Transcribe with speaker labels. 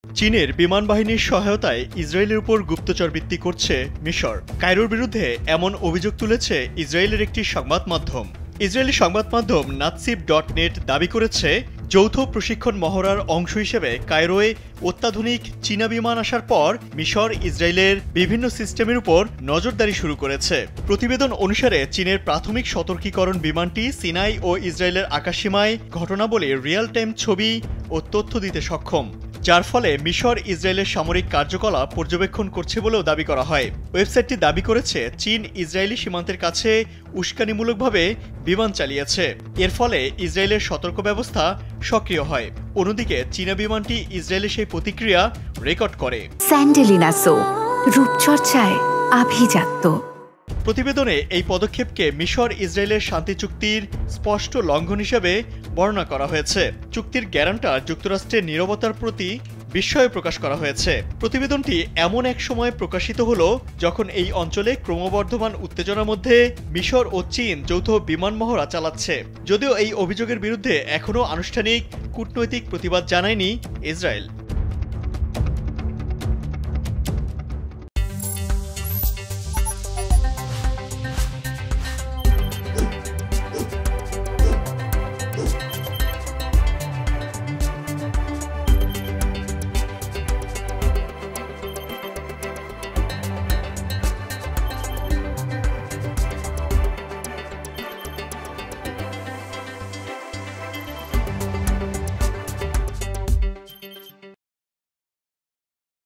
Speaker 1: চীনের বিমান বাহিনীর সহায়তায় ইসরায়েলের উপর গুপ্তচরবৃত্তি করছে মিশর। কায়রোর বিরুদ্ধে এমন অভিযোগ তুলেছে ইসরায়েলের একটি সংবাদ মাধ্যম। ইসরায়েলি সংবাদ মাধ্যম নাৎসিব.নেট দাবি করেছে, যৌথ প্রশিক্ষণ মহড়ার অংশ হিসেবে কায়রোয় অত্যাধুনিক চীনা বিমান আসার পর মিশর ইসরায়েলের বিভিন্ন সিস্টেমের উপর নজরদারি শুরু করেছে। প্রতিবেদন অনুসারে চীনের প্রাথমিক সতর্কীকরণ বিমানটি সিনাই ও ইসরায়েলের আকাশসীমায় ঘটনাবলীর রিয়েল টাইম ছবি ও তথ্য দিতে সক্ষম, যার ফলে মিশর ইসরায়েলের সামরিক কার্যকলাপ পর্যবেক্ষণ করছে বলেও দাবি করা হয়। ওয়েবসাইটটি দাবি করেছে, চীন ইসরায়েলি সীমান্তের কাছে উস্কানিমূলকভাবে বিমান চালিয়েছে। এর ফলে ইসরায়েলের সতর্ক ব্যবস্থা সক্রিয় হয়। অন্যদিকে চীনা বিমানটি ইসরায়েলের সেই প্রতিক্রিয়া রেকর্ড করে।
Speaker 2: স্যান্ডেলিনা সো, রূপচর্চায় আভিজাত্য।
Speaker 1: প্রতিবেদনে এই পদক্ষেপকে মিশর ইসরায়েলের শান্তি চুক্তির স্পষ্ট লঙ্ঘন হিসেবে বর্ণনা করা হয়েছে। চুক্তির গ্যারান্টার যুক্তরাষ্ট্রের নীরবতার প্রতি বিস্ময় প্রকাশ করা হয়েছে। প্রতিবেদনটি এমন এক সময় প্রকাশিত হলো যখন এই অঞ্চলে ক্রমবর্ধমান উত্তেজনার মধ্যে মিশর ও চীন যৌথ বিমান মহড়া চালাচ্ছে। যদিও এই অভিযোগের বিরুদ্ধে এখনও আনুষ্ঠানিক কূটনৈতিক প্রতিবাদ জানায়নি ইসরায়েল।